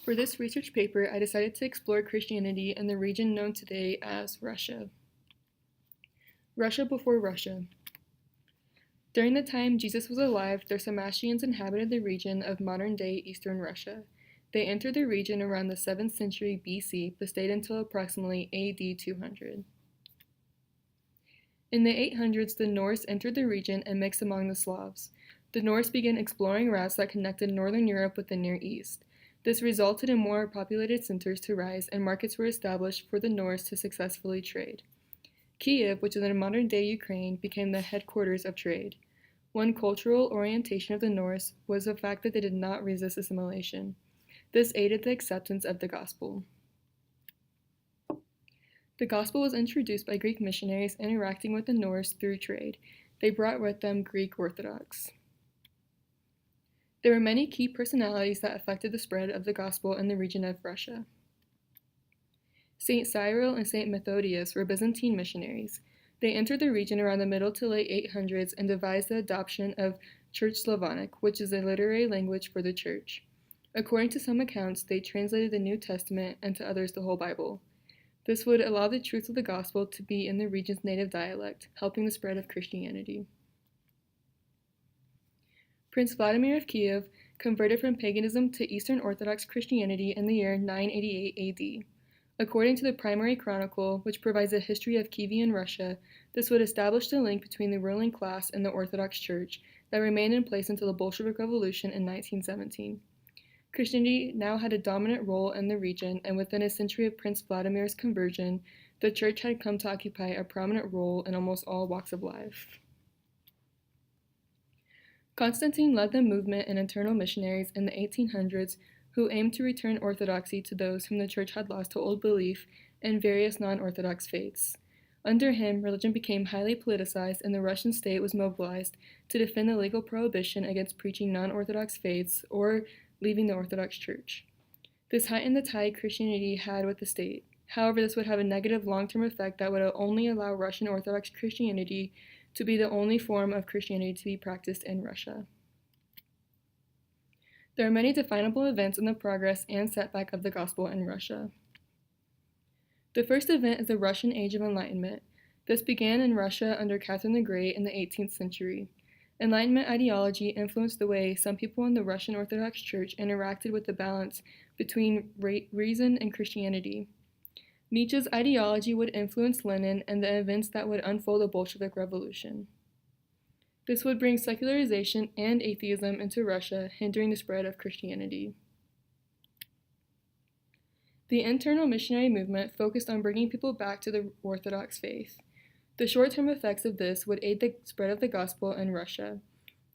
For this research paper, I decided to explore Christianity in the region known today as Russia. Russia before Russia. During the time Jesus was alive, the Sarmatians inhabited the region of modern-day eastern Russia. They entered the region around the 7th century BC, but stayed until approximately AD 200. In the 800s, the Norse entered the region and mixed among the Slavs. The Norse began exploring routes that connected northern Europe with the Near East. This resulted in more populated centers to rise, and markets were established for the Norse to successfully trade. Kiev, which is in modern-day Ukraine, became the headquarters of trade. One cultural orientation of the Norse was the fact that they did not resist assimilation. This aided the acceptance of the gospel. The gospel was introduced by Greek missionaries interacting with the Norse through trade. They brought with them Greek Orthodox. There were many key personalities that affected the spread of the gospel in the region of Russia. Saint Cyril and Saint Methodius were Byzantine missionaries. They entered the region around the middle to late 800s and devised the adoption of Church Slavonic, which is a literary language for the church. According to some accounts, they translated the New Testament and to others the whole Bible. This would allow the truth of the gospel to be in the region's native dialect, helping the spread of Christianity. Prince Vladimir of Kiev converted from paganism to Eastern Orthodox Christianity in the year 988 AD. According to the Primary Chronicle, which provides a history of Kievan Russia, this would establish the link between the ruling class and the Orthodox Church that remained in place until the Bolshevik Revolution in 1917. Christianity now had a dominant role in the region, and within a century of Prince Vladimir's conversion, the church had come to occupy a prominent role in almost all walks of life. Constantine led the movement in internal missionaries in the 1800s who aimed to return orthodoxy to those whom the church had lost to old belief in various non-orthodox faiths. Under him, religion became highly politicized, and the Russian state was mobilized to defend the legal prohibition against preaching non-orthodox faiths or leaving the Orthodox Church. This heightened the tie Christianity had with the state. However, this would have a negative long-term effect that would only allow Russian Orthodox Christianity to be the only form of Christianity to be practiced in Russia. There are many definable events in the progress and setback of the gospel in Russia. The first event is the Russian Age of Enlightenment. This began in Russia under Catherine the Great in the 18th century. Enlightenment ideology influenced the way some people in the Russian Orthodox Church interacted with the balance between reason and Christianity. Nietzsche's ideology would influence Lenin and the events that would unfold the Bolshevik Revolution. This would bring secularization and atheism into Russia, hindering the spread of Christianity. The internal missionary movement focused on bringing people back to the Orthodox faith. The short-term effects of this would aid the spread of the gospel in Russia.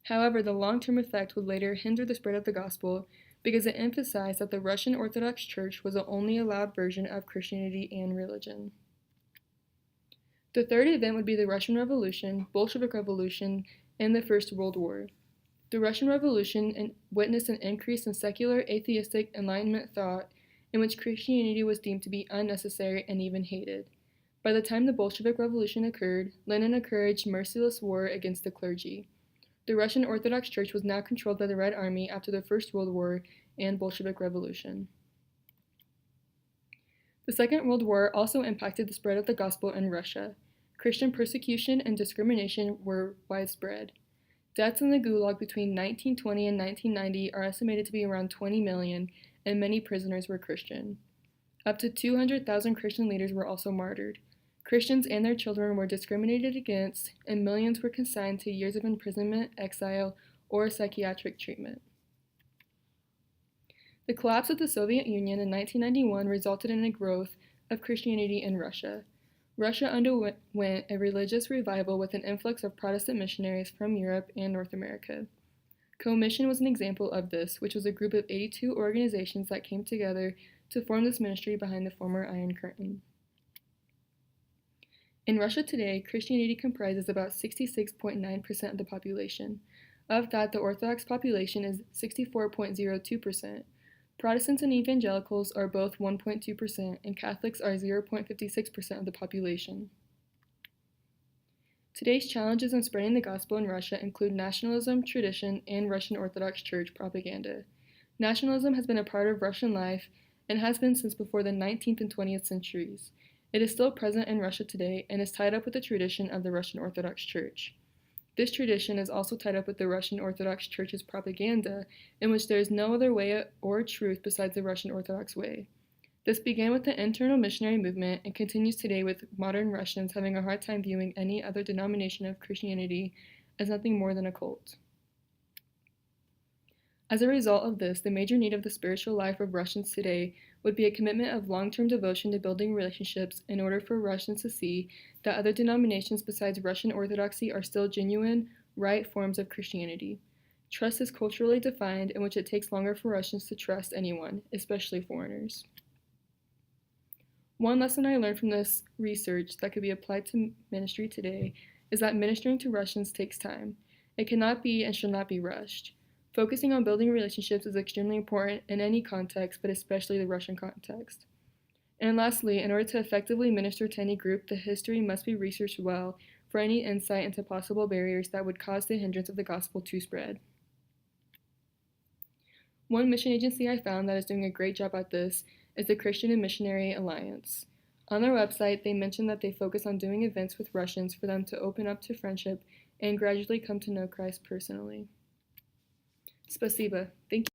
However, the long-term effect would later hinder the spread of the gospel because it emphasized that the Russian Orthodox Church was the only allowed version of Christianity and religion. The third event would be the Russian Revolution, Bolshevik Revolution, and the First World War. The Russian Revolution witnessed an increase in secular, atheistic Enlightenment thought in which Christianity was deemed to be unnecessary and even hated. By the time the Bolshevik Revolution occurred, Lenin encouraged merciless war against the clergy. The Russian Orthodox Church was now controlled by the Red Army after the First World War and Bolshevik Revolution. The Second World War also impacted the spread of the gospel in Russia. Christian persecution and discrimination were widespread. Deaths in the Gulag between 1920 and 1990 are estimated to be around 20 million, and many prisoners were Christian. Up to 200,000 Christian leaders were also martyred. Christians and their children were discriminated against, and millions were consigned to years of imprisonment, exile, or psychiatric treatment. The collapse of the Soviet Union in 1991 resulted in a growth of Christianity in Russia. Russia underwent a religious revival with an influx of Protestant missionaries from Europe and North America. Co-Mission was an example of this, which was a group of 82 organizations that came together to form this ministry behind the former Iron Curtain. In Russia today, Christianity comprises about 66.9% of the population. Of that, the Orthodox population is 64.02%. Protestants and evangelicals are both 1.2%, and Catholics are 0.56% of the population. Today's challenges in spreading the gospel in Russia include nationalism, tradition, and Russian Orthodox Church propaganda. Nationalism has been a part of Russian life and has been since before the 19th and 20th centuries. It is still present in Russia today and is tied up with the tradition of the Russian Orthodox Church. This tradition is also tied up with the Russian Orthodox Church's propaganda, in which there is no other way or truth besides the Russian Orthodox way. This began with the internal missionary movement and continues today with modern Russians having a hard time viewing any other denomination of Christianity as nothing more than a cult. As a result of this, the major need of the spiritual life of Russians today would be a commitment of long-term devotion to building relationships in order for Russians to see that other denominations besides Russian Orthodoxy are still genuine, right forms of Christianity. Trust is culturally defined, in which it takes longer for Russians to trust anyone, especially foreigners. One lesson I learned from this research that could be applied to ministry today is that ministering to Russians takes time. It cannot be and should not be rushed. Focusing on building relationships is extremely important in any context, but especially the Russian context. And lastly, in order to effectively minister to any group, the history must be researched well for any insight into possible barriers that would cause the hindrance of the gospel to spread. One mission agency I found that is doing a great job at this is the Christian and Missionary Alliance. On their website, they mention that they focus on doing events with Russians for them to open up to friendship and gradually come to know Christ personally. Spasiba. Thank you.